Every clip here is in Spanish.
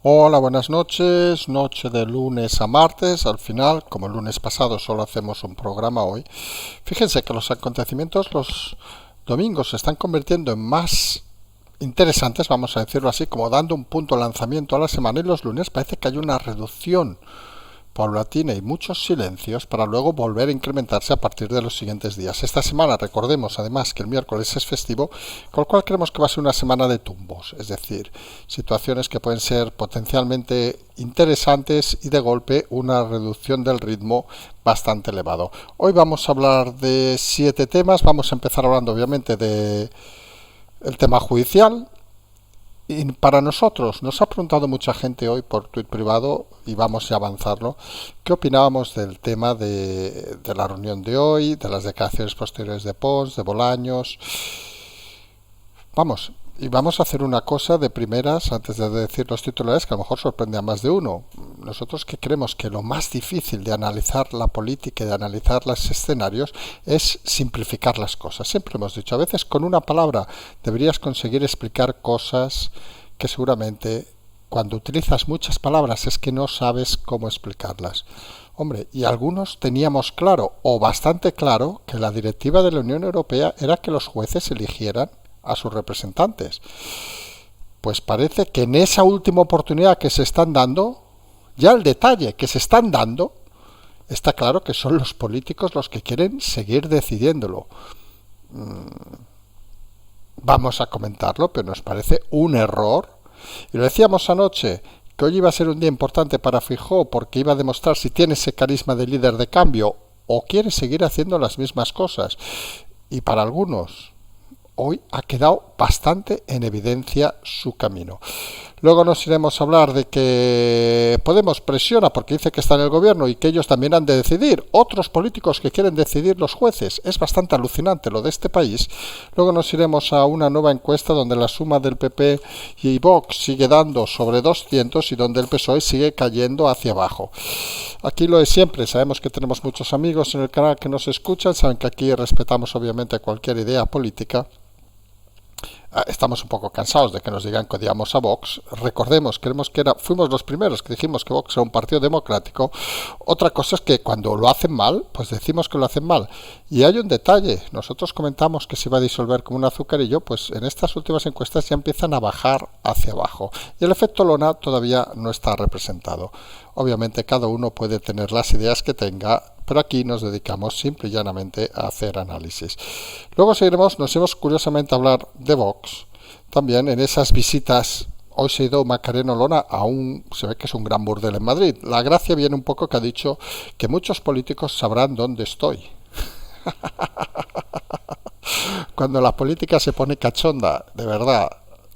Hola, buenas noches. Noche de lunes a martes. Al final, como el lunes pasado solo hacemos un programa hoy, fíjense que los acontecimientos los domingos se están convirtiendo en más interesantes, vamos a decirlo así, como dando un punto de lanzamiento a la semana, y los lunes parece que hay una reducción paulatina y muchos silencios para luego volver a incrementarse a partir de los siguientes días. Esta semana recordemos además que el miércoles es festivo, con lo cual creemos que va a ser una semana de tumbos, es decir, situaciones que pueden ser potencialmente interesantes y de golpe una reducción del ritmo bastante elevado. Hoy vamos a hablar de 7 temas, vamos a empezar hablando obviamente de el tema judicial. Y para nosotros, nos ha preguntado mucha gente hoy por tuit privado, y vamos a avanzarlo, qué opinábamos del tema de la reunión de hoy, de las declaraciones posteriores de Pons, de Bolaños. Vamos, y vamos a hacer una cosa de primeras, antes de decir los titulares, que a lo mejor sorprende a más de uno. Nosotros que creemos que lo más difícil de analizar la política y de analizar los escenarios es simplificar las cosas. Siempre hemos dicho, a veces con una palabra deberías conseguir explicar cosas que seguramente cuando utilizas muchas palabras es que no sabes cómo explicarlas. Hombre, y algunos teníamos claro, o bastante claro, que la directiva de la Unión Europea era que los jueces eligieran a sus representantes. Pues parece que en esa última oportunidad que se están dando, ya el detalle que se están dando, está claro que son los políticos los que quieren seguir decidiéndolo. Vamos a comentarlo, pero nos parece un error. Y lo decíamos anoche, que hoy iba a ser un día importante para Feijóo porque iba a demostrar si tiene ese carisma de líder de cambio o quiere seguir haciendo las mismas cosas. Y para algunos, hoy ha quedado bastante en evidencia su camino. Luego nos iremos a hablar de que Podemos presiona porque dice que está en el gobierno y que ellos también han de decidir. Otros políticos que quieren decidir los jueces. Es bastante alucinante lo de este país. Luego nos iremos a una nueva encuesta donde la suma del PP y Vox sigue dando sobre 200 y donde el PSOE sigue cayendo hacia abajo. Aquí lo de siempre, sabemos que tenemos muchos amigos en el canal que nos escuchan, saben que aquí respetamos obviamente cualquier idea política. Estamos un poco cansados de que nos digan que odiamos a Vox. Recordemos, fuimos los primeros que dijimos que Vox era un partido democrático. Otra cosa es que cuando lo hacen mal, pues decimos que lo hacen mal. Y hay un detalle, nosotros comentamos que se iba a disolver como un azucarillo, pues en estas últimas encuestas ya empiezan a bajar hacia abajo. Y el efecto lona todavía no está representado. Obviamente cada uno puede tener las ideas que tenga, pero aquí nos dedicamos simple y llanamente a hacer análisis. Luego nos iremos curiosamente a hablar de Vox, también en esas visitas. Hoy se ha ido Macarena Olona se ve que es un gran burdel en Madrid. La gracia viene un poco que ha dicho que muchos políticos sabrán dónde estoy. Cuando la política se pone cachonda, de verdad,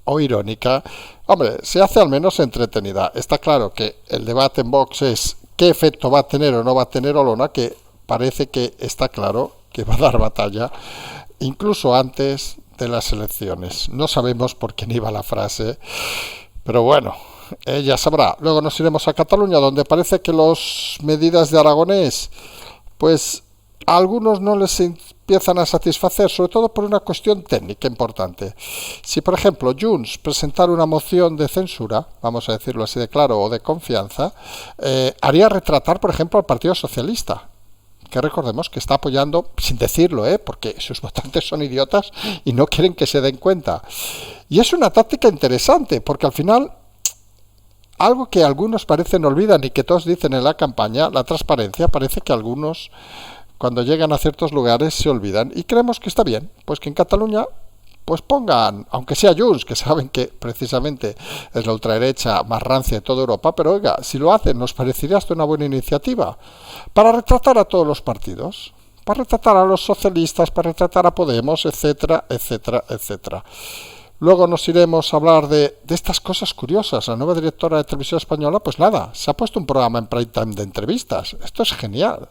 o irónica, hombre, se hace al menos entretenida. Está claro que el debate en Vox es qué efecto va a tener o no va a tener Olona, que parece que está claro que va a dar batalla, incluso antes de las elecciones. No sabemos por quién iba la frase, pero bueno, ella sabrá. Luego nos iremos a Cataluña, donde parece que las medidas de Aragonés, pues a algunos no les empiezan a satisfacer, sobre todo por una cuestión técnica importante. Si, por ejemplo, Junts presentara una moción de censura, vamos a decirlo así de claro, o de confianza, haría retratar, por ejemplo, al Partido Socialista, que recordemos que está apoyando, sin decirlo, porque sus votantes son idiotas y no quieren que se den cuenta. Y es una táctica interesante, porque al final, algo que algunos parecen olvidan y que todos dicen en la campaña, la transparencia, parece que algunos cuando llegan a ciertos lugares se olvidan, y creemos que está bien, pues que en Cataluña pues pongan, aunque sea Junts, que saben que precisamente es la ultraderecha más rancia de toda Europa, pero oiga, si lo hacen, nos parecería hasta una buena iniciativa para retratar a todos los partidos, para retratar a los socialistas, para retratar a Podemos, etcétera, etcétera, etcétera. Luego nos iremos a hablar de estas cosas curiosas. La nueva directora de Televisión Española, pues nada, se ha puesto un programa en prime time de entrevistas. Esto es genial.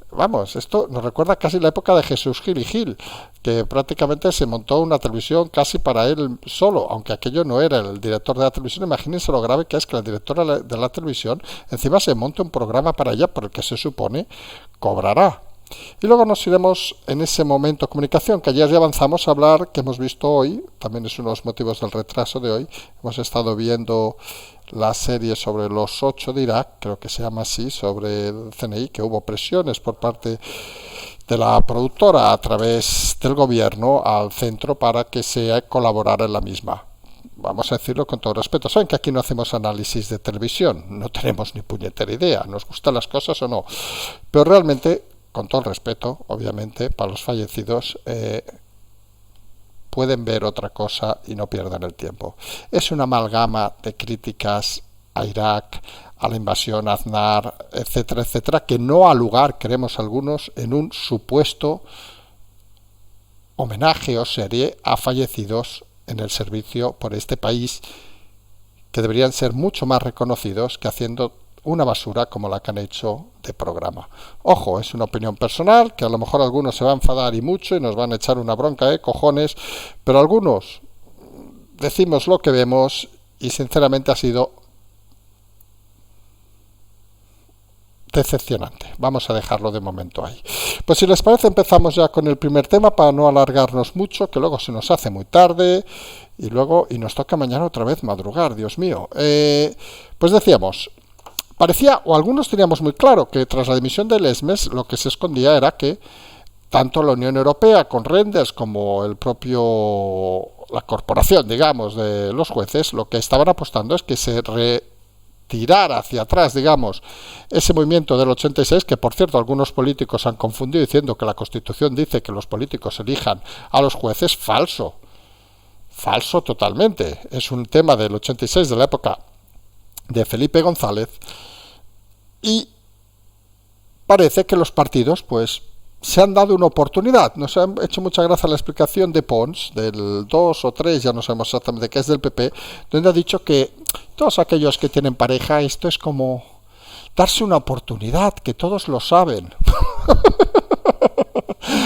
Vamos, esto nos recuerda casi la época de Jesús Gil y Gil, que prácticamente se montó una televisión casi para él solo, aunque aquello no era el director de la televisión. Imagínense lo grave que es que la directora de la televisión encima se monte un programa para ella por el que se supone cobrará. Y luego nos iremos en ese momento de comunicación, que ayer ya avanzamos a hablar, que hemos visto hoy, también es uno de los motivos del retraso de hoy. Hemos estado viendo la serie sobre los 8 de Irak, creo que se llama así, sobre el CNI, que hubo presiones por parte de la productora a través del gobierno al centro para que se colaborara en la misma. Vamos a decirlo con todo respeto. Saben que aquí no hacemos análisis de televisión, no tenemos ni puñetera idea, nos gustan las cosas o no, pero realmente, con todo el respeto, obviamente, para los fallecidos, pueden ver otra cosa y no pierdan el tiempo. Es una amalgama de críticas a Irak, a la invasión, a Aznar, etcétera, etcétera, que no ha lugar, creemos algunos, en un supuesto homenaje o serie a fallecidos en el servicio por este país, que deberían ser mucho más reconocidos que haciendo una basura como la que han hecho de programa. Ojo, es una opinión personal, que a lo mejor algunos se van a enfadar y mucho y nos van a echar una bronca, cojones, pero algunos decimos lo que vemos y sinceramente ha sido decepcionante. Vamos a dejarlo de momento ahí. Pues si les parece, empezamos ya con el primer tema para no alargarnos mucho, que luego se nos hace muy tarde y nos toca mañana otra vez madrugar, Dios mío. Pues decíamos, parecía, o algunos teníamos muy claro, que tras la dimisión del ESMES lo que se escondía era que tanto la Unión Europea con Renders como la corporación, digamos, de los jueces, lo que estaban apostando es que se tirar hacia atrás, digamos, ese movimiento del 86, que por cierto algunos políticos han confundido diciendo que la Constitución dice que los políticos elijan a los jueces. Falso totalmente, es un tema del 86, de la época de Felipe González, y parece que los partidos pues se han dado una oportunidad. Nos ha hecho mucha gracia la explicación de Pons, del 2 o 3, ya no sabemos exactamente qué es, del PP, donde ha dicho que todos aquellos que tienen pareja, esto es como darse una oportunidad, que todos lo saben.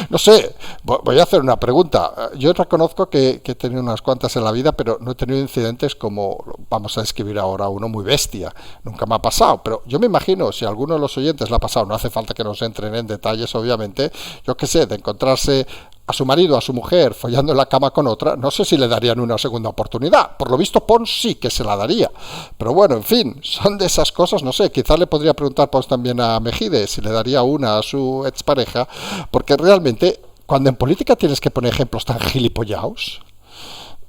No sé, voy a hacer una pregunta. Yo reconozco que he tenido unas cuantas en la vida, pero no he tenido incidentes como vamos a describir ahora uno muy bestia. Nunca me ha pasado, pero yo me imagino, si a alguno de los oyentes le ha pasado, no hace falta que nos entren en detalles, obviamente, yo qué sé, de encontrarse a su marido, a su mujer, follando en la cama con otra, no sé si le darían una segunda oportunidad. Por lo visto, Pons sí que se la daría. Pero bueno, en fin, son de esas cosas, no sé, quizás le podría preguntar Pons también a Mejide si le daría una a su expareja, porque realmente, cuando en política tienes que poner ejemplos tan gilipollados,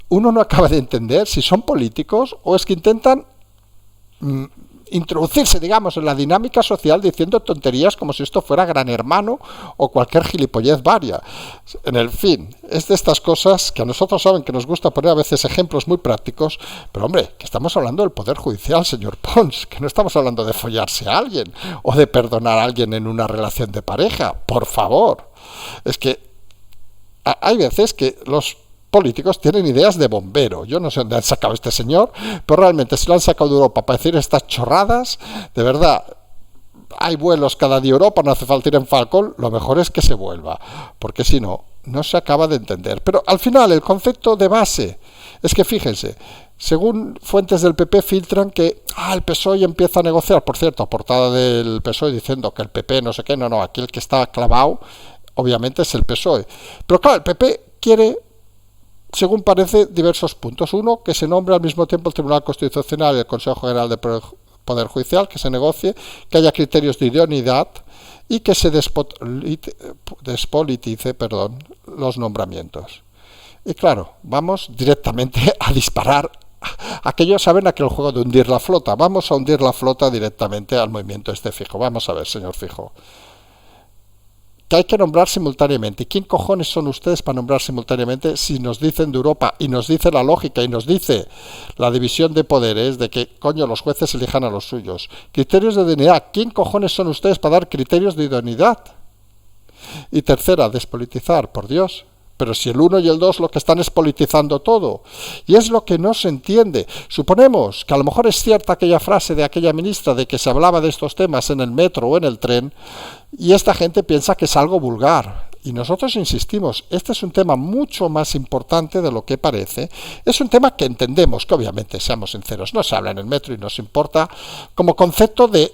uno no acaba de entender si son políticos o es que intentan introducirse, digamos, en la dinámica social diciendo tonterías como si esto fuera Gran Hermano o cualquier gilipollez varia. En el fin, es de estas cosas que a nosotros saben que nos gusta poner a veces ejemplos muy prácticos, pero hombre, que estamos hablando del Poder Judicial, señor Pons, que no estamos hablando de follarse a alguien o de perdonar a alguien en una relación de pareja, por favor. Es que hay veces que los políticos tienen ideas de bombero. Yo no sé dónde han sacado este señor, pero realmente si lo han sacado de Europa para decir estas chorradas, de verdad, hay vuelos cada día a Europa, no hace falta ir en Falcon, lo mejor es que se vuelva, porque si no, no se acaba de entender. Pero al final, el concepto de base es que, fíjense, según fuentes del PP filtran que el PSOE empieza a negociar, por cierto, portada del PSOE diciendo que el PP no sé qué, no, aquí el que está clavado, obviamente es el PSOE. Pero claro, el PP quiere, según parece, diversos puntos. Uno, que se nombre al mismo tiempo el Tribunal Constitucional y el Consejo General del Poder Judicial, que se negocie, que haya criterios de idoneidad y que se despolitice los nombramientos. Y claro, vamos directamente a disparar. Aquellos saben aquel juego de hundir la flota. Vamos a hundir la flota directamente al movimiento Fijo. Vamos a ver, señor Fijo, que hay que nombrar simultáneamente. ¿Y quién cojones son ustedes para nombrar simultáneamente si nos dicen de Europa y nos dice la lógica y nos dice la división de poderes de que, coño, los jueces elijan a los suyos? Criterios de idoneidad. ¿Quién cojones son ustedes para dar criterios de idoneidad? Y tercera, despolitizar, por Dios. Pero si el 1 y el 2 lo que están es politizando todo. Y es lo que no se entiende. Suponemos que a lo mejor es cierta aquella frase de aquella ministra de que se hablaba de estos temas en el metro o en el tren, y esta gente piensa que es algo vulgar. Y nosotros insistimos, este es un tema mucho más importante de lo que parece. Es un tema que entendemos, que obviamente, seamos sinceros, no se habla en el metro y nos importa como concepto de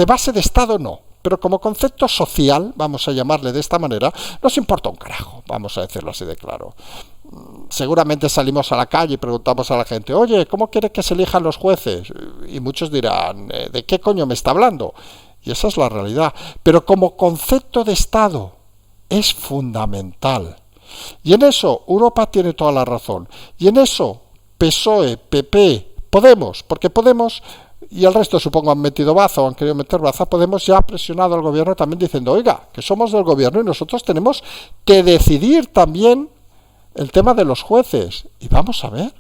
base de Estado, no. pero como concepto social, vamos a llamarle de esta manera, nos importa un carajo, vamos a decirlo así de claro. Seguramente salimos a la calle y preguntamos a la gente, oye, ¿cómo quiere que se elijan los jueces? Y muchos dirán, ¿de qué coño me está hablando? Y esa es la realidad. Pero como concepto de Estado es fundamental. Y en eso Europa tiene toda la razón. Y en eso PSOE, PP, Podemos, porque Podemos y el resto supongo han metido baza o han querido meter baza, Podemos ya ha presionado al gobierno también diciendo, oiga, que somos del gobierno y nosotros tenemos que decidir también el tema de los jueces. Y vamos a ver.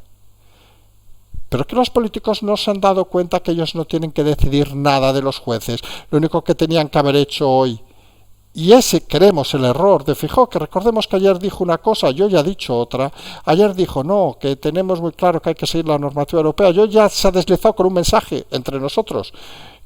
Pero que los políticos no se han dado cuenta que ellos no tienen que decidir nada de los jueces. Lo único que tenían que haber hecho hoy, y ese creemos el error de Feijóo, que recordemos que ayer dijo una cosa, yo ya he dicho otra. Ayer dijo, no, que tenemos muy claro que hay que seguir la normativa europea. Yo ya se ha deslizado con un mensaje entre nosotros,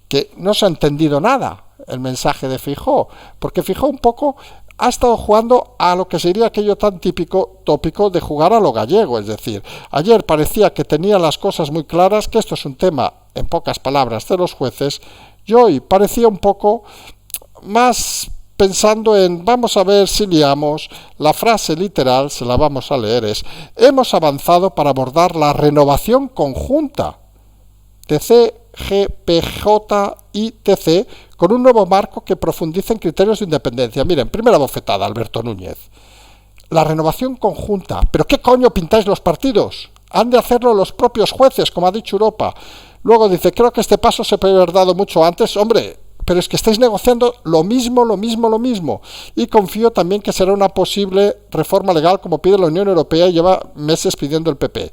que no se ha entendido nada el mensaje de Feijóo, porque Feijóo un poco ha estado jugando a lo que sería aquello tan típico, tópico de jugar a lo gallego, es decir, ayer parecía que tenía las cosas muy claras, que esto es un tema, en pocas palabras, de los jueces, y hoy parecía un poco más pensando en, vamos a ver si liamos, la frase literal, se la vamos a leer, es, hemos avanzado para abordar la renovación conjunta de CGPJ y TC con un nuevo marco que profundice en criterios de independencia. Miren, primera bofetada, Alberto Núñez. La renovación conjunta. ¿Pero qué coño pintáis los partidos? Han de hacerlo los propios jueces, como ha dicho Europa. Luego dice, creo que este paso se puede haber dado mucho antes. Hombre, pero es que estáis negociando lo mismo. Y confío también que será una posible reforma legal como pide la Unión Europea y lleva meses pidiendo el PP.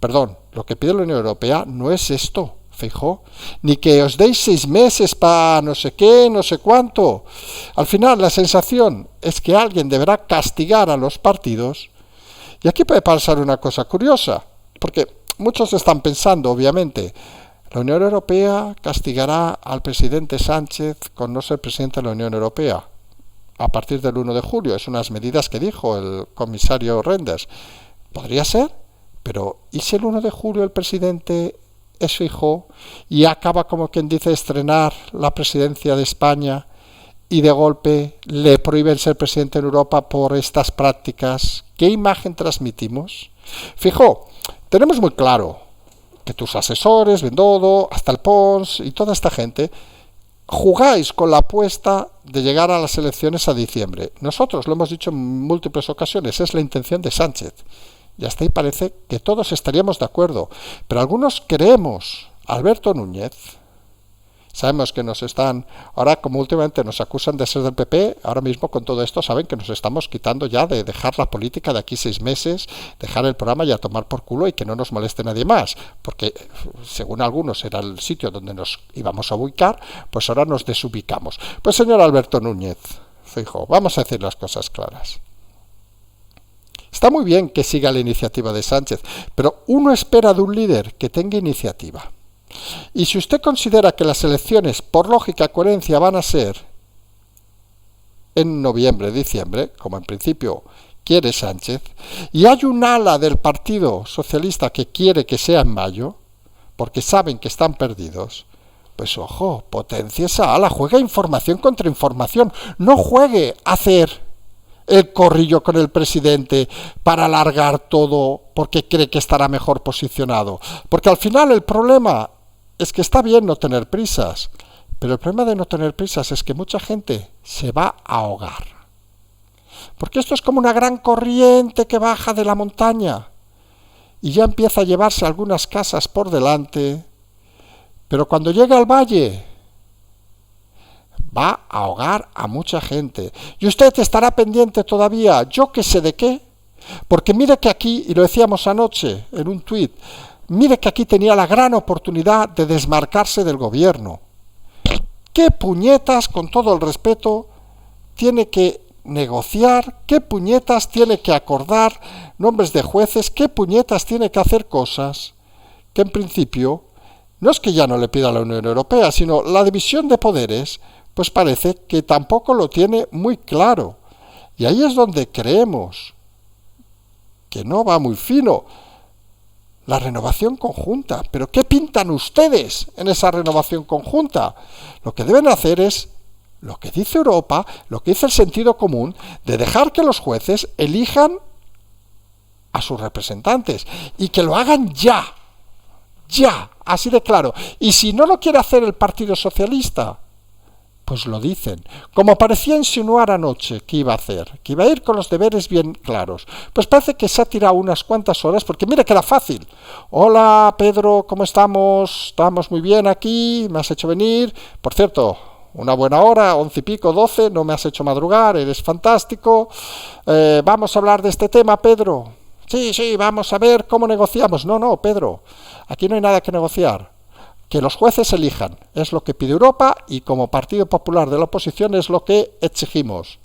Perdón, lo que pide la Unión Europea no es esto, Feijóo, ni que os deis 6 meses para no sé qué, no sé cuánto. Al final la sensación es que alguien deberá castigar a los partidos. Y aquí puede pasar una cosa curiosa, porque muchos están pensando, obviamente, la Unión Europea castigará al presidente Sánchez con no ser presidente de la Unión Europea a partir del 1 de julio. Es unas medidas que dijo el comisario Reynders. ¿Podría ser? Pero ¿y si el 1 de julio el presidente es Feijóo y acaba, como quien dice, estrenar la presidencia de España y de golpe le prohíben ser presidente en Europa por estas prácticas? ¿Qué imagen transmitimos? Feijóo, tenemos muy claro que tus asesores, Bendodo, hasta el Pons y toda esta gente, jugáis con la apuesta de llegar a las elecciones a diciembre. Nosotros lo hemos dicho en múltiples ocasiones, es la intención de Sánchez. Y hasta ahí parece que todos estaríamos de acuerdo. Pero algunos creemos, Alberto Núñez, sabemos que nos están, ahora como últimamente nos acusan de ser del PP, ahora mismo con todo esto saben que nos estamos quitando ya de dejar la política de aquí 6 meses, dejar el programa y a tomar por culo y que no nos moleste nadie más, porque según algunos era el sitio donde nos íbamos a ubicar, pues ahora nos desubicamos. Pues señor Alberto Núñez Feijóo, vamos a decir las cosas claras. Está muy bien que siga la iniciativa de Sánchez, pero uno espera de un líder que tenga iniciativa. Y si usted considera que las elecciones, por lógica y coherencia, van a ser en noviembre, diciembre, como en principio quiere Sánchez, y hay un ala del Partido Socialista que quiere que sea en mayo, porque saben que están perdidos, pues ojo, potencie esa ala, juegue información contra información, no juegue a hacer el corrillo con el presidente para alargar todo porque cree que estará mejor posicionado. Porque al final el problema es que está bien no tener prisas, pero el problema de no tener prisas es que mucha gente se va a ahogar. Porque esto es como una gran corriente que baja de la montaña y ya empieza a llevarse algunas casas por delante, pero cuando llega al valle va a ahogar a mucha gente. Y usted estará pendiente todavía, yo que sé de qué, porque mire que aquí, y lo decíamos anoche en un tuit, mire que aquí tenía la gran oportunidad de desmarcarse del gobierno. ¿Qué puñetas, con todo el respeto, tiene que negociar? ¿Qué puñetas tiene que acordar nombres de jueces? ¿Qué puñetas tiene que hacer cosas que en principio no es que ya no le pida a la Unión Europea, sino la división de poderes, pues parece que tampoco lo tiene muy claro. Y ahí es donde creemos que no va muy fino la renovación conjunta. ¿Pero qué pintan ustedes en esa renovación conjunta? Lo que deben hacer es lo que dice Europa, lo que dice el sentido común, de dejar que los jueces elijan a sus representantes y que lo hagan ya, así de claro. Y si no lo quiere hacer el Partido Socialista, pues lo dicen, como parecía insinuar anoche que iba a hacer, que iba a ir con los deberes bien claros. Pues parece que se ha tirado unas cuantas horas, porque mira que era fácil. Hola Pedro, ¿cómo estamos? Estamos muy bien aquí, me has hecho venir. Por cierto, una buena hora, 11 y pico, 12, no me has hecho madrugar, eres fantástico. Vamos a hablar de este tema, Pedro. Sí, vamos a ver cómo negociamos. No, Pedro, aquí no hay nada que negociar. Que los jueces elijan, es lo que pide Europa y como Partido Popular de la oposición es lo que exigimos.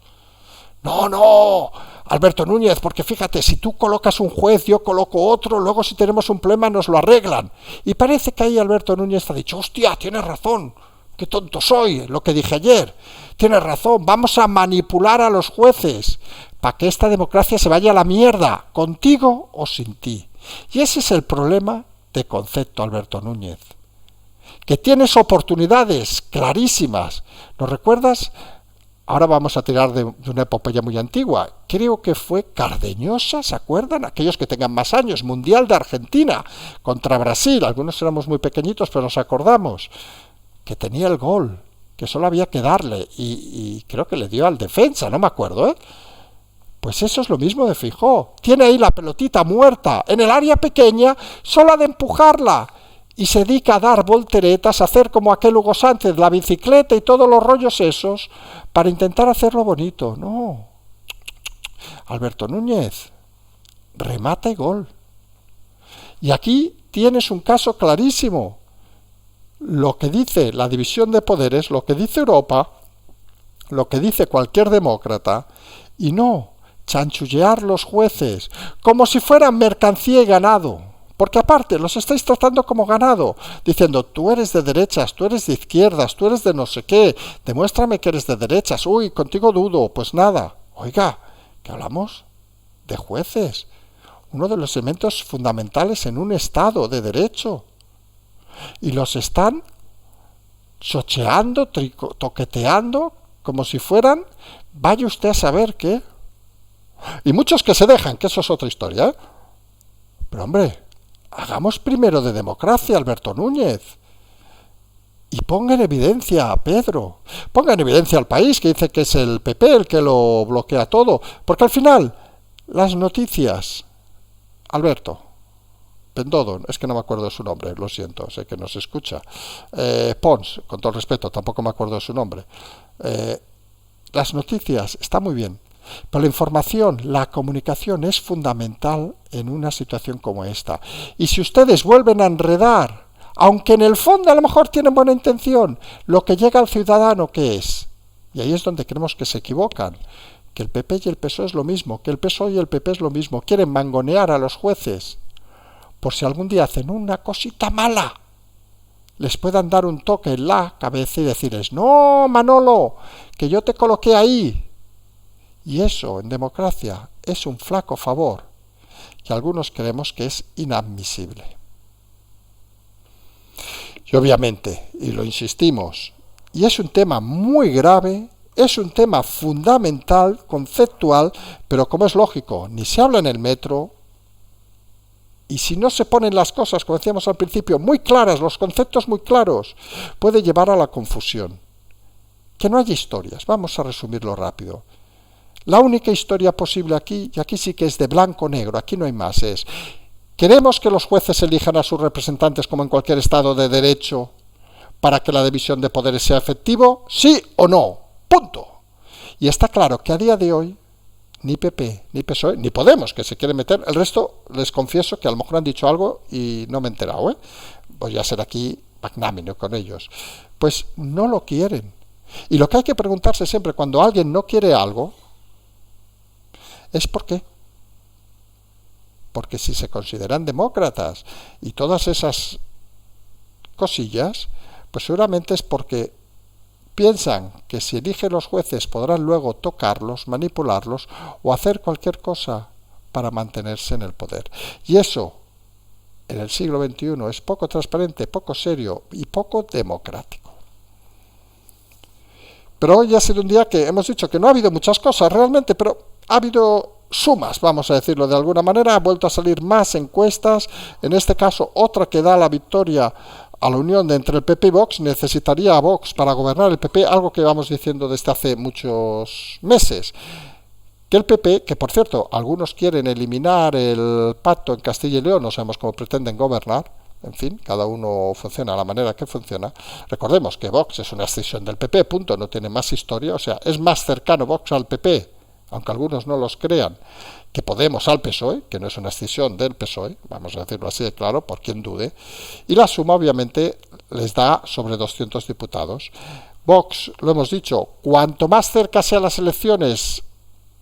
No, Alberto Núñez, porque fíjate, si tú colocas un juez, yo coloco otro, luego si tenemos un problema nos lo arreglan. Y parece que ahí Alberto Núñez ha dicho, hostia, tienes razón, qué tonto soy, lo que dije ayer, tienes razón, vamos a manipular a los jueces para que esta democracia se vaya a la mierda, contigo o sin ti. Y ese es el problema de concepto, Alberto Núñez. Que tienes oportunidades clarísimas. ¿Nos recuerdas? Ahora vamos a tirar de una epopeya muy antigua. Creo que fue Cardeñosa, ¿se acuerdan? Aquellos que tengan más años, Mundial de Argentina contra Brasil. Algunos éramos muy pequeñitos, pero nos acordamos. Que tenía el gol, que solo había que darle. Y creo que le dio al defensa, no me acuerdo, ¿eh? Pues eso es lo mismo de Feijóo. Tiene ahí la pelotita muerta en el área pequeña, solo ha de empujarla. Y se dedica a dar volteretas, a hacer como aquel Hugo Sánchez, la bicicleta y todos los rollos esos, para intentar hacerlo bonito. No. Alberto Núñez, remata y gol. Y aquí tienes un caso clarísimo. Lo que dice la división de poderes, lo que dice Europa, lo que dice cualquier demócrata, y no chanchullear los jueces, como si fueran mercancía y ganado. Porque aparte los estáis tratando como ganado, diciendo, tú eres de derechas, tú eres de izquierdas, tú eres de no sé qué, demuéstrame que eres de derechas, uy, contigo dudo, pues nada. Oiga, que hablamos de jueces, uno de los elementos fundamentales en un Estado de derecho. Y los están chocheando, toqueteando, como si fueran, vaya usted a saber qué. Y muchos que se dejan, que eso es otra historia, ¿eh? Pero hombre, hagamos primero de democracia, Alberto Núñez. Y ponga en evidencia a Pedro. Ponga en evidencia al país, que dice que es el PP el que lo bloquea todo. Porque al final, las noticias... Alberto Pendodo, es que no me acuerdo de su nombre, lo siento, sé que nos escucha. Pons, con todo el respeto, tampoco me acuerdo de su nombre. Las noticias, está muy bien. Pero la información, la comunicación es fundamental en una situación como esta. Y si ustedes vuelven a enredar, aunque en el fondo a lo mejor tienen buena intención, lo que llega al ciudadano, ¿qué es? Y ahí es donde creemos que se equivocan. Que el PP y el PSOE es lo mismo, que el PSOE y el PP es lo mismo. Quieren mangonear a los jueces por si algún día hacen una cosita mala, les puedan dar un toque en la cabeza y decirles, no, Manolo, que yo te coloqué ahí. Y eso, en democracia, es un flaco favor, que algunos creemos que es inadmisible. Y obviamente, y lo insistimos, y es un tema muy grave, es un tema fundamental, conceptual, pero como es lógico, ni se habla en el metro, y si no se ponen las cosas, como decíamos al principio, muy claras, los conceptos muy claros, puede llevar a la confusión. Que no haya historias, vamos a resumirlo rápido. La única historia posible aquí, y aquí sí que es de blanco-negro, aquí no hay más, es: ¿queremos que los jueces elijan a sus representantes como en cualquier Estado de derecho para que la división de poderes sea efectivo? ¿Sí o no? Punto. Y está claro que a día de hoy ni PP, ni PSOE, ni Podemos, que se quiere meter. El resto, les confieso que a lo mejor han dicho algo y no me he enterado, ¿eh? Voy a ser aquí magnánimo con ellos. Pues no lo quieren. Y lo que hay que preguntarse siempre cuando alguien no quiere algo es ¿por qué? Porque si se consideran demócratas y todas esas cosillas, pues seguramente es porque piensan que si eligen los jueces podrán luego tocarlos, manipularlos o hacer cualquier cosa para mantenerse en el poder. Y eso, en el siglo XXI, es poco transparente, poco serio y poco democrático. Pero hoy ha sido un día que hemos dicho que no ha habido muchas cosas realmente, pero ha habido sumas, vamos a decirlo de alguna manera. Ha vuelto a salir más encuestas, en este caso otra que da la victoria a la unión de entre el PP y Vox. Necesitaría a Vox para gobernar el PP, algo que vamos diciendo desde hace muchos meses. Que el PP, que por cierto, algunos quieren eliminar el pacto en Castilla y León, no sabemos cómo pretenden gobernar, en fin, cada uno funciona a la manera que funciona. Recordemos que Vox es una escisión del PP, punto, no tiene más historia, o sea, es más cercano Vox al PP, aunque algunos no los crean, que Podemos al PSOE, que no es una escisión del PSOE, vamos a decirlo así de claro, por quien dude, y la suma obviamente les da sobre 200 diputados. Vox, lo hemos dicho, cuanto más cerca sean las elecciones,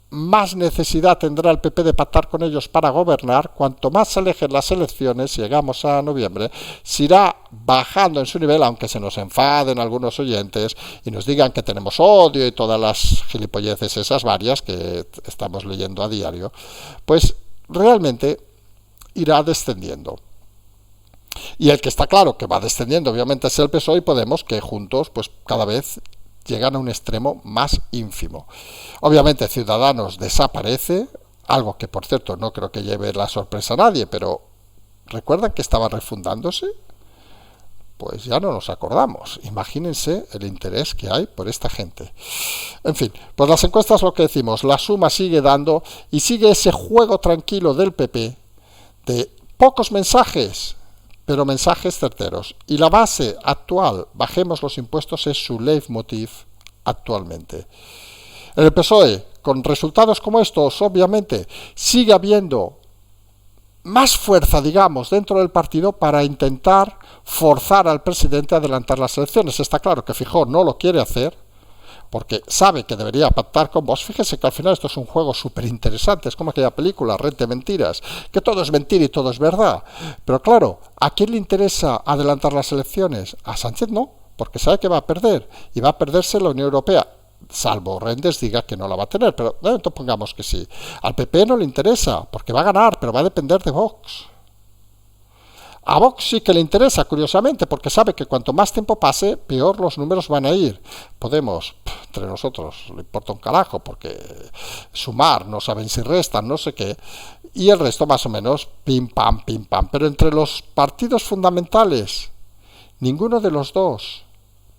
más necesidad tendrá el PP de pactar con ellos para gobernar. Cuanto más se alejen las elecciones, si llegamos a noviembre, se irá bajando en su nivel, aunque se nos enfaden algunos oyentes y nos digan que tenemos odio y todas las gilipolleces esas varias que estamos leyendo a diario, pues realmente irá descendiendo. Y el que está claro que va descendiendo obviamente es el PSOE y Podemos, que juntos pues cada vez llegan a un extremo más ínfimo. Obviamente Ciudadanos desaparece, algo que por cierto no creo que lleve la sorpresa a nadie, pero ¿recuerdan que estaba refundándose? Pues ya no nos acordamos. Imagínense el interés que hay por esta gente. En fin, pues las encuestas lo que decimos, la suma sigue dando y sigue ese juego tranquilo del PP de pocos mensajes, pero mensajes certeros. Y la base actual, bajemos los impuestos, es su leitmotiv actualmente. En el PSOE, con resultados como estos, obviamente, sigue habiendo más fuerza, digamos, dentro del partido para intentar forzar al presidente a adelantar las elecciones. Está claro que Feijóo no lo quiere hacer, porque sabe que debería pactar con Vox. Fíjese que al final esto es un juego súper interesante, es como aquella película, Red de Mentiras, que todo es mentira y todo es verdad. Pero claro, ¿a quién le interesa adelantar las elecciones? A Sánchez no, porque sabe que va a perder, y va a perderse la Unión Europea, salvo Rendes diga que no la va a tener, pero de momento pongamos que sí. Al PP no le interesa, porque va a ganar, pero va a depender de Vox. A Vox sí que le interesa, curiosamente, porque sabe que cuanto más tiempo pase, peor los números van a ir. Podemos, entre nosotros, le importa un carajo, porque sumar, no saben si restan, no sé qué, y el resto más o menos, pim pam, pim pam. Pero entre los partidos fundamentales, ninguno de los dos,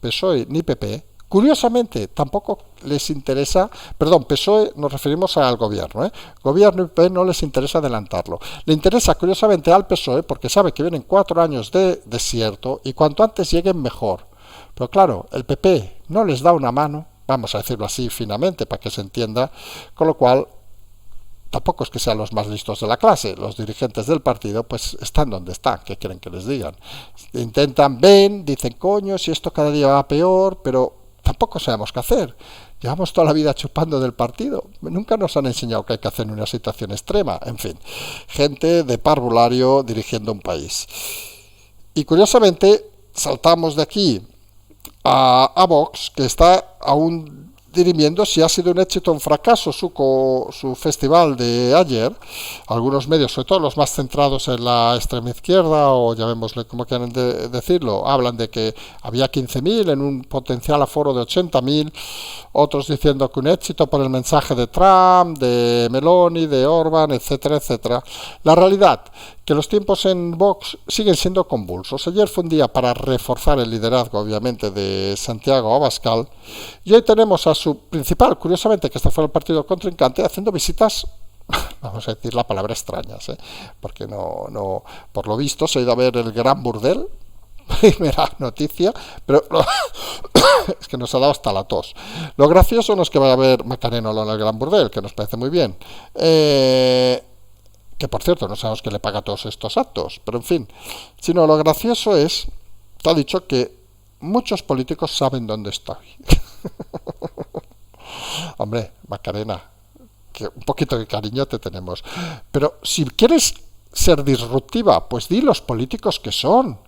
PSOE ni PP, curiosamente, tampoco les interesa, perdón, PSOE nos referimos al gobierno, gobierno y PP no les interesa adelantarlo. Le interesa curiosamente al PSOE porque sabe que vienen 4 años de desierto y cuanto antes lleguen mejor. Pero claro, el PP no les da una mano, vamos a decirlo así finamente para que se entienda, con lo cual tampoco es que sean los más listos de la clase. Los dirigentes del partido pues están donde están, ¿qué quieren que les digan? Intentan, ven, dicen coño, si esto cada día va peor, pero tampoco sabemos qué hacer. Llevamos toda la vida chupando del partido. Nunca nos han enseñado qué hay que hacer en una situación extrema. En fin, gente de parvulario dirigiendo un país. Y curiosamente, saltamos de aquí a Vox, que está aún dirimiendo si ha sido un éxito o un fracaso su festival de ayer. Algunos medios, sobre todo los más centrados en la extrema izquierda, o llamémosle como quieran decirlo, hablan de que había 15.000 en un potencial aforo de 80.000, otros diciendo que un éxito por el mensaje de Trump, de Meloni, de Orban, etcétera, etcétera. La realidad, que los tiempos en Vox siguen siendo convulsos. Ayer fue un día para reforzar el liderazgo, obviamente, de Santiago Abascal, y hoy tenemos a su principal, curiosamente, que este fue el partido contrincante, haciendo visitas, vamos a decir la palabra extrañas, porque no, por lo visto se ha ido a ver el Gran Burdel, primera noticia, pero es que nos ha dado hasta la tos. Lo gracioso no es que vaya a ver Macarena en el Gran Burdel, que nos parece muy bien, que por cierto no sabemos que le paga todos estos actos, pero en fin, sino lo gracioso es que ha dicho que muchos políticos saben dónde estoy. Hombre, Macarena, que un poquito de cariño te tenemos, pero si quieres ser disruptiva, pues di los políticos que son.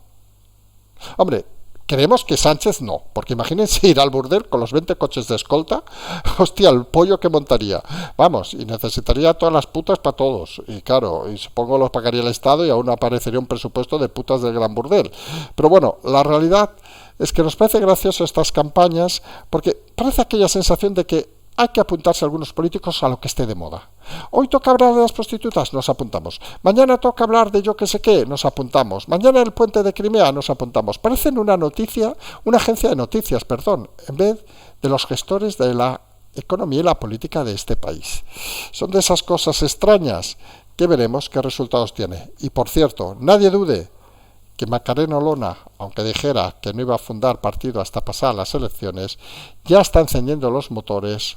Hombre, Creemos que Sánchez no, porque imagínense ir al burdel con los 20 coches de escolta, hostia, el pollo que montaría. Vamos, y necesitaría todas las putas para todos. Y claro, y supongo los pagaría el Estado y aún aparecería un presupuesto de putas del gran burdel. Pero bueno, la realidad es que nos parece gracioso estas campañas, porque parece aquella sensación de que hay que apuntarse a algunos políticos a lo que esté de moda. Hoy toca hablar de las prostitutas, nos apuntamos. Mañana toca hablar de yo que sé qué, nos apuntamos. Mañana el puente de Crimea, nos apuntamos. Parecen una agencia de noticias, perdón, en vez de los gestores de la economía y la política de este país. Son de esas cosas extrañas que veremos qué resultados tiene. Y por cierto, nadie dude que Macarena Olona, aunque dijera que no iba a fundar partido hasta pasar las elecciones, ya está encendiendo los motores,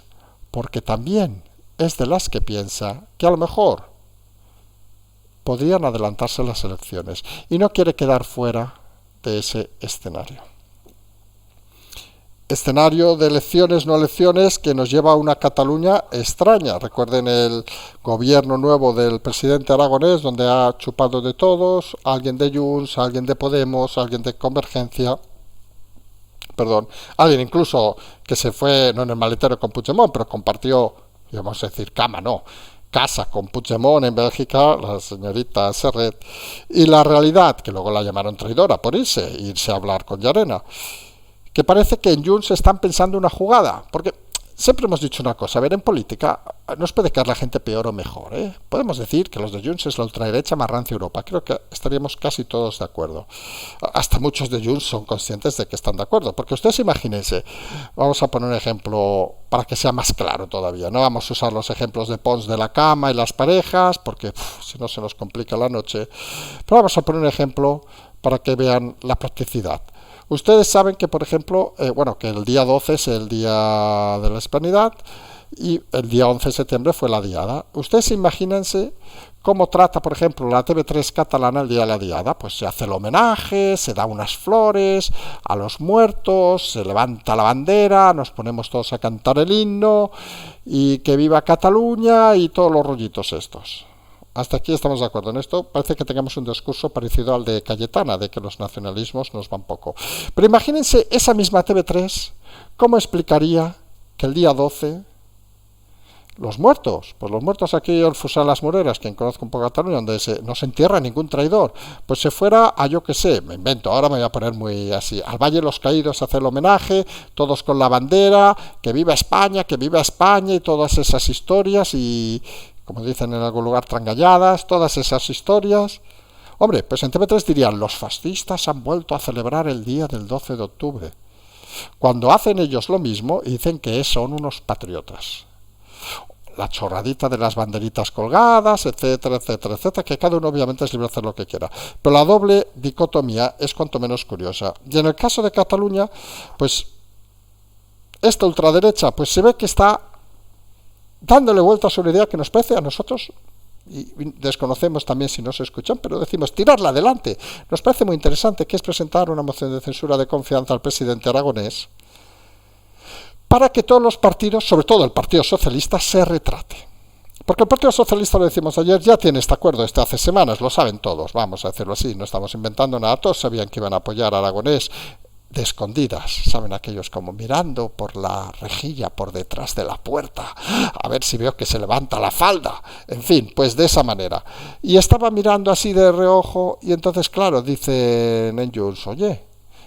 porque también es de las que piensa que a lo mejor podrían adelantarse las elecciones y no quiere quedar fuera de ese escenario. Escenario de elecciones, no elecciones, que nos lleva a una Cataluña extraña. Recuerden el gobierno nuevo del presidente Aragonés, donde ha chupado de todos, alguien de Junts, alguien de Podemos, alguien de Convergencia, alguien incluso que se fue, no en el maletero con Puigdemont, pero compartió, vamos a decir, casa con Puigdemont en Bélgica, la señorita Serret, y la realidad, que luego la llamaron traidora por irse a hablar con Llarena, que parece que en Junts están pensando una jugada, porque siempre hemos dicho una cosa, a ver, en política no os puede caer la gente peor o mejor, ¿eh? Podemos decir que los de Junts es la ultraderecha más rancia de Europa, creo que estaríamos casi todos de acuerdo, hasta muchos de Junts son conscientes de que están de acuerdo, porque ustedes imagínense, vamos a poner un ejemplo para que sea más claro todavía, no vamos a usar los ejemplos de Pons de la cama y las parejas, porque si no se nos complica la noche, pero vamos a poner un ejemplo para que vean la practicidad. Ustedes saben que, por ejemplo, que el día 12 es el día de la Hispanidad y el día 11 de septiembre fue la Diada. Ustedes imagínense cómo trata, por ejemplo, la TV3 catalana el día de la Diada. Pues se hace el homenaje, se da unas flores a los muertos, se levanta la bandera, nos ponemos todos a cantar el himno y que viva Cataluña y todos los rollitos estos. Hasta aquí estamos de acuerdo en esto. Parece que tengamos un discurso parecido al de Cayetana, de que los nacionalismos nos van poco. Pero imagínense esa misma TV3, ¿cómo explicaría que el día 12 los muertos, pues los muertos aquí en Fusal Las Moreras, quien conozco un poco Cataluña, donde no se entierra ningún traidor, pues se fuera a, yo que sé, me invento, ahora me voy a poner muy así, al Valle de los Caídos a hacer el homenaje, todos con la bandera, que viva España y todas esas historias y, como dicen en algún lugar, trangalladas, todas esas historias. Hombre, pues en TV3 dirían, los fascistas han vuelto a celebrar el día del 12 de octubre, cuando hacen ellos lo mismo y dicen que son unos patriotas. La chorradita de las banderitas colgadas, etcétera, etcétera, etcétera, que cada uno obviamente es libre de hacer lo que quiera. Pero la doble dicotomía es cuanto menos curiosa. Y en el caso de Cataluña, pues esta ultraderecha pues se ve que está dándole vueltas a una idea que nos parece a nosotros, y desconocemos también si nos escuchan, pero decimos tirarla adelante. Nos parece muy interesante, que es presentar una moción de censura de confianza al presidente Aragonés para que todos los partidos, sobre todo el Partido Socialista, se retrate. Porque el Partido Socialista, lo decimos ayer, ya tiene este acuerdo desde hace semanas, lo saben todos, vamos a decirlo así, no estamos inventando nada, todos sabían que iban a apoyar a Aragonés de escondidas, saben aquellos como mirando por la rejilla, por detrás de la puerta, a ver si veo que se levanta la falda, en fin, pues de esa manera. Y estaba mirando así de reojo y entonces, claro, dicen en Junts, oye,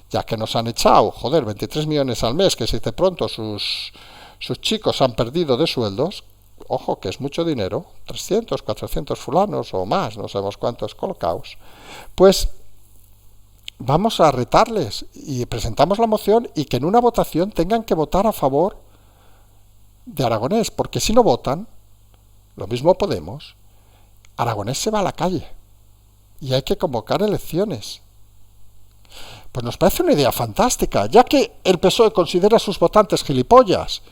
ya que nos han echado, 23 millones al mes, que se dice pronto, sus chicos han perdido de sueldos, ojo, que es mucho dinero, 300, 400 fulanos o más, no sabemos cuántos colocados, pues vamos a retarles y presentamos la moción y que en una votación tengan que votar a favor de Aragonés, porque si no votan, lo mismo Podemos, Aragonés se va a la calle y hay que convocar elecciones. Pues nos parece una idea fantástica, ya que el PSOE considera a sus votantes gilipollas.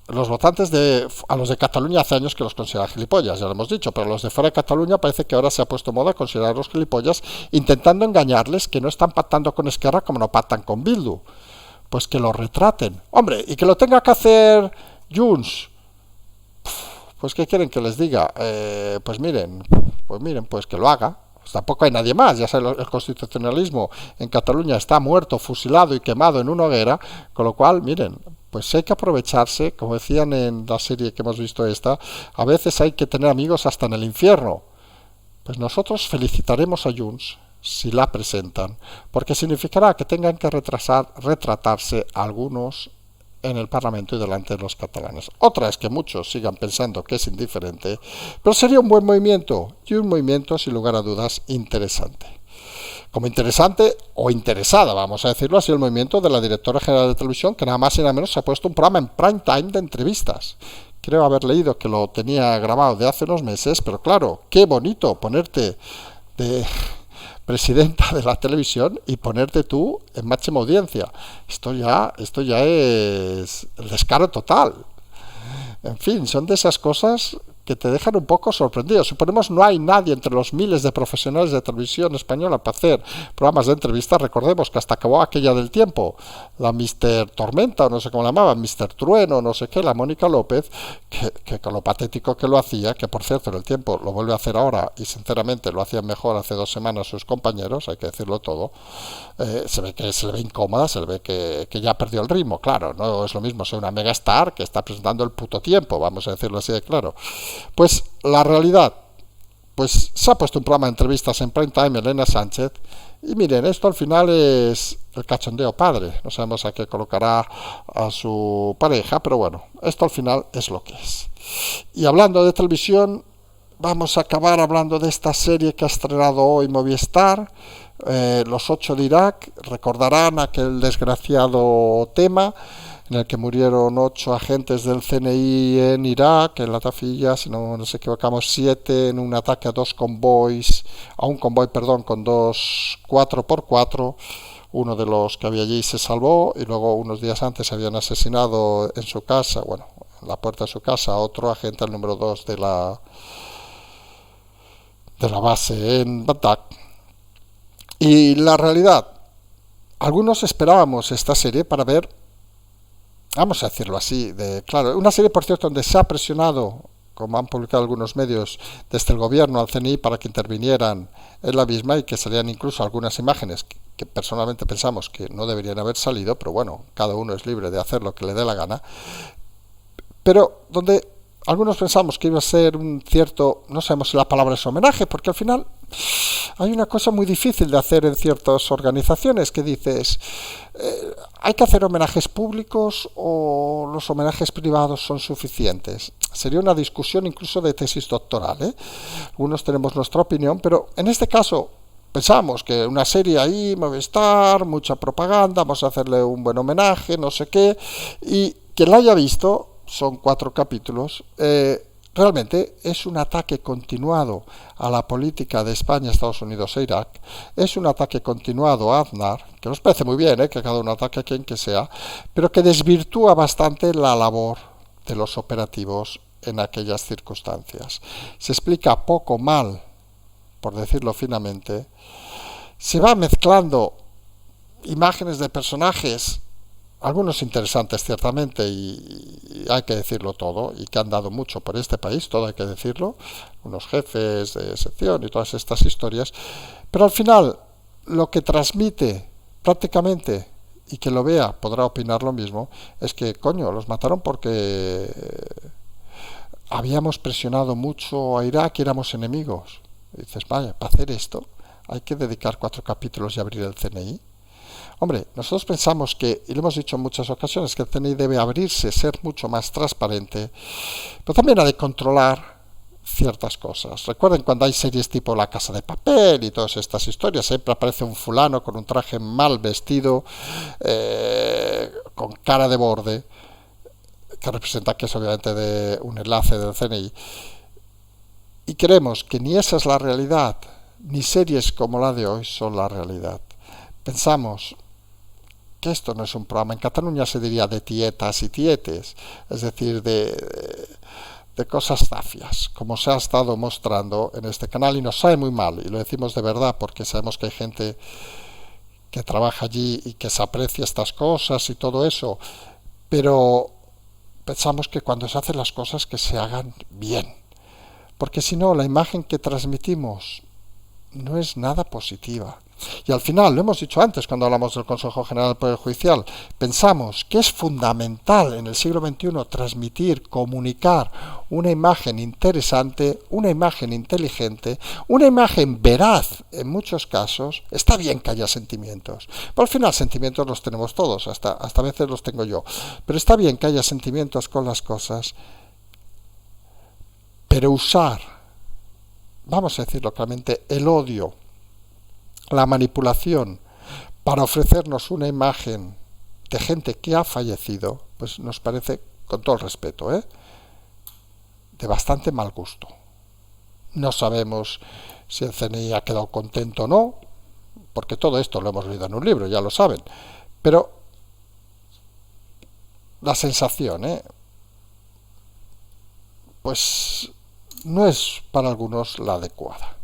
Los votantes a los de Cataluña hace años que los considera gilipollas, ya lo hemos dicho, pero los de fuera de Cataluña parece que ahora se ha puesto moda considerarlos gilipollas, intentando engañarles que no están pactando con Esquerra como no pactan con Bildu. Pues que lo retraten. Hombre, y que lo tenga que hacer Junts. Pues ¿qué quieren que les diga? Pues miren, pues que lo haga. Pues tampoco hay nadie más, ya sabes, el constitucionalismo en Cataluña está muerto, fusilado y quemado en una hoguera, con lo cual, miren, pues hay que aprovecharse, como decían en la serie que hemos visto esta, a veces hay que tener amigos hasta en el infierno. Pues nosotros felicitaremos a Junts si la presentan, porque significará que tengan que retratarse algunos en el Parlamento y delante de los catalanes. Otra es que muchos sigan pensando que es indiferente, pero sería un buen movimiento y un movimiento sin lugar a dudas interesante. Como interesante o interesada, vamos a decirlo así, el movimiento de la directora general de televisión, que nada más y nada menos se ha puesto un programa en prime time de entrevistas. Creo haber leído que lo tenía grabado de hace unos meses, pero claro, qué bonito ponerte de presidenta de la televisión y ponerte tú en máxima audiencia. Esto ya es el descaro total. En fin, son de esas cosas que te dejan un poco sorprendido. Suponemos no hay nadie entre los miles de profesionales de televisión española para hacer programas de entrevistas. Recordemos que hasta acabó aquella del tiempo, la Mr. Tormenta, o no sé cómo la llamaban, Mr. Trueno, no sé qué, la Mónica López, que con lo patético que lo hacía, que por cierto en el tiempo lo vuelve a hacer ahora y sinceramente lo hacían mejor hace 2 semanas sus compañeros, hay que decirlo todo, se ve que se le ve incómoda, se le ve que ya perdió el ritmo. Claro, no es lo mismo ser una megastar que está presentando el puto tiempo, vamos a decirlo así de claro. Pues la realidad, pues se ha puesto un programa de entrevistas en prime time Elena Sánchez y miren, esto al final es el cachondeo padre, no sabemos a qué colocará a su pareja, pero bueno, esto al final es lo que es. Y hablando de televisión, vamos a acabar hablando de esta serie que ha estrenado hoy Movistar, Los 8 de Irak. Recordarán aquel desgraciado tema en el que murieron 8 agentes del CNI en Irak, en la Tafilla, si no nos equivocamos, 7 en un ataque a un convoy, con 2 4x4. Uno de los que había allí se salvó y luego unos días antes habían asesinado en su casa, bueno, en la puerta de su casa, a otro agente, el número 2 de la base en Bagdad. Y la realidad, algunos esperábamos esta serie para ver, vamos a decirlo así, claro, una serie por cierto donde se ha presionado, como han publicado algunos medios, desde el gobierno al CNI para que intervinieran en la misma y que salían incluso algunas imágenes que personalmente pensamos que no deberían haber salido, pero bueno, cada uno es libre de hacer lo que le dé la gana, pero donde algunos pensamos que iba a ser un cierto, no sabemos si la palabra es homenaje, porque al final hay una cosa muy difícil de hacer en ciertas organizaciones que dices, ¿hay que hacer homenajes públicos o los homenajes privados son suficientes? Sería una discusión incluso de tesis doctoral, ¿eh? Algunos tenemos nuestra opinión, pero en este caso pensamos que una serie ahí, Movistar, mucha propaganda, vamos a hacerle un buen homenaje, no sé qué, y quien la haya visto, son 4 capítulos, realmente es un ataque continuado a la política de España, Estados Unidos e Irak, es un ataque continuado a Aznar, que nos parece muy bien, que cada uno ataque a quien que sea, pero que desvirtúa bastante la labor de los operativos en aquellas circunstancias. Se explica poco mal, por decirlo finamente, se va mezclando imágenes de personajes, algunos interesantes ciertamente y hay que decirlo todo, y que han dado mucho por este país, todo hay que decirlo, unos jefes de sección y todas estas historias, pero al final lo que transmite prácticamente, y que lo vea podrá opinar lo mismo, es que coño, los mataron porque habíamos presionado mucho a Irak y éramos enemigos. Y dices, vaya, para hacer esto hay que dedicar 4 capítulos y abrir el CNI. Hombre, nosotros pensamos que, y lo hemos dicho en muchas ocasiones, que el CNI debe abrirse, ser mucho más transparente, pero también ha de controlar ciertas cosas. Recuerden cuando hay series tipo La Casa de Papel y todas estas historias, siempre aparece un fulano con un traje mal vestido, con cara de borde, que representa que es obviamente de un enlace del CNI. Y creemos que ni esa es la realidad, ni series como la de hoy son la realidad. Pensamos que esto no es un programa, en Cataluña se diría de tietas y tietes, es decir, de cosas zafias, como se ha estado mostrando en este canal, y nos sabe muy mal, y lo decimos de verdad porque sabemos que hay gente que trabaja allí y que se aprecia estas cosas y todo eso, pero pensamos que cuando se hacen las cosas que se hagan bien, porque si no, la imagen que transmitimos no es nada positiva. Y al final, lo hemos dicho antes cuando hablamos del Consejo General del Poder Judicial, pensamos que es fundamental en el siglo XXI transmitir, comunicar una imagen interesante, una imagen inteligente, una imagen veraz en muchos casos. Está bien que haya sentimientos, pero al final sentimientos los tenemos todos, hasta a veces los tengo yo, pero está bien que haya sentimientos con las cosas, pero usar, vamos a decirlo claramente, el odio, la manipulación para ofrecernos una imagen de gente que ha fallecido, pues nos parece, con todo el respeto, de bastante mal gusto. No sabemos si el CNI ha quedado contento o no, porque todo esto lo hemos leído en un libro, ya lo saben, pero la sensación, pues no es para algunos la adecuada.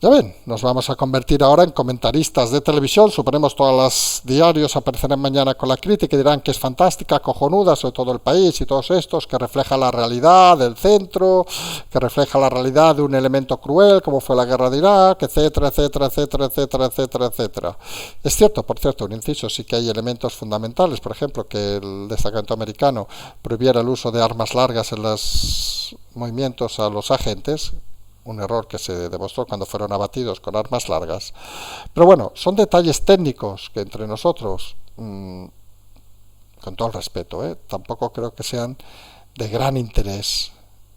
Ya ven, nos vamos a convertir ahora en comentaristas de televisión, suponemos todos los diarios aparecerán mañana con la crítica y dirán que es fantástica, cojonuda, sobre todo El País y todos estos, que refleja la realidad del centro, que refleja la realidad de un elemento cruel como fue la guerra de Irak, etcétera, etcétera, etcétera, etcétera, etcétera, etcétera. Es cierto, por cierto, un inciso, sí que hay elementos fundamentales, por ejemplo, que el destacamento americano prohibiera el uso de armas largas en los movimientos a los agentes, un error que se demostró cuando fueron abatidos con armas largas. Pero bueno, son detalles técnicos que entre nosotros, con todo el respeto, tampoco creo que sean de gran interés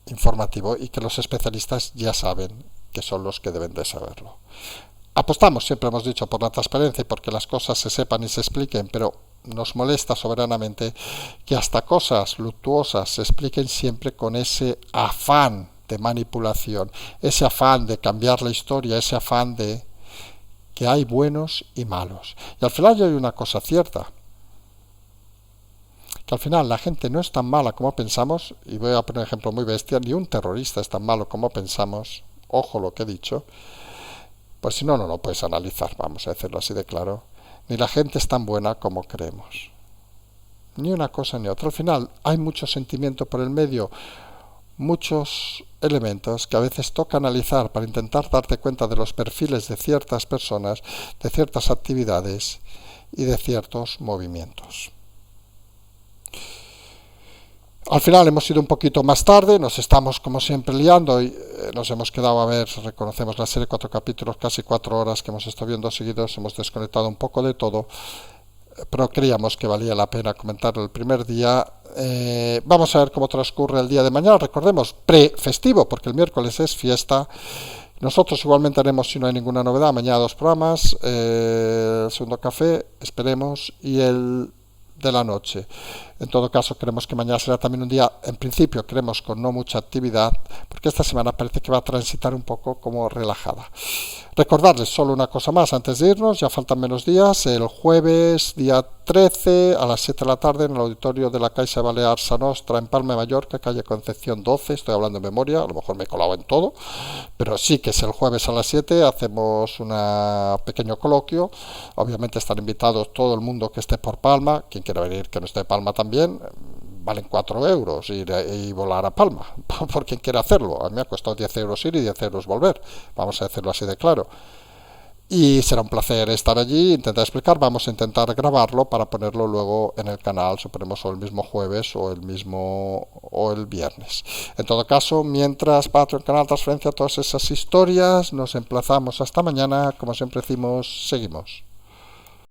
informativo y que los especialistas ya saben que son los que deben de saberlo. Apostamos, siempre hemos dicho, por la transparencia y porque las cosas se sepan y se expliquen, pero nos molesta soberanamente que hasta cosas luctuosas se expliquen siempre con ese afán de manipulación, ese afán de cambiar la historia, ese afán de que hay buenos y malos. Y al final ya hay una cosa cierta, que al final la gente no es tan mala como pensamos, y voy a poner un ejemplo muy bestia, ni un terrorista es tan malo como pensamos, ojo lo que he dicho, pues si no, no lo puedes analizar, vamos a decirlo así de claro, ni la gente es tan buena como creemos. Ni una cosa ni otra. Al final hay mucho sentimiento por el medio, muchos elementos que a veces toca analizar para intentar darte cuenta de los perfiles de ciertas personas, de ciertas actividades y de ciertos movimientos. Al final hemos ido un poquito más tarde, nos estamos como siempre liando y nos hemos quedado a ver, reconocemos la serie 4 capítulos, casi 4 horas que hemos estado viendo seguidos, hemos desconectado un poco de todo, pero creíamos que valía la pena comentarlo el primer día. Vamos a ver cómo transcurre el día de mañana, recordemos, pre-festivo, porque el miércoles es fiesta. Nosotros igualmente haremos, si no hay ninguna novedad, mañana 2 programas, el segundo café, esperemos, y el de la noche. En todo caso, creemos que mañana será también un día, en principio, creemos con no mucha actividad, porque esta semana parece que va a transitar un poco como relajada. Recordarles solo una cosa más antes de irnos, ya faltan menos días, el jueves, día 13, a las 7 de la tarde, en el auditorio de la Caixa Balear Sa Nostra, en Palma de Mallorca, calle Concepción 12, estoy hablando de memoria, a lo mejor me he colado en todo, pero sí que es el jueves a las 7, hacemos un pequeño coloquio, obviamente están invitados todo el mundo que esté por Palma, quien quiera venir que no esté de Palma también, valen 4 euros ir y volar a Palma, por quien quiera hacerlo. A mí me ha costado 10 euros ir y 10 euros volver, vamos a decirlo así de claro. Y será un placer estar allí, intentar explicar, vamos a intentar grabarlo para ponerlo luego en el canal, suponemos o el mismo jueves o el viernes. En todo caso, mientras Patreon, canal, transferencia, todas esas historias, nos emplazamos hasta mañana, como siempre decimos, seguimos.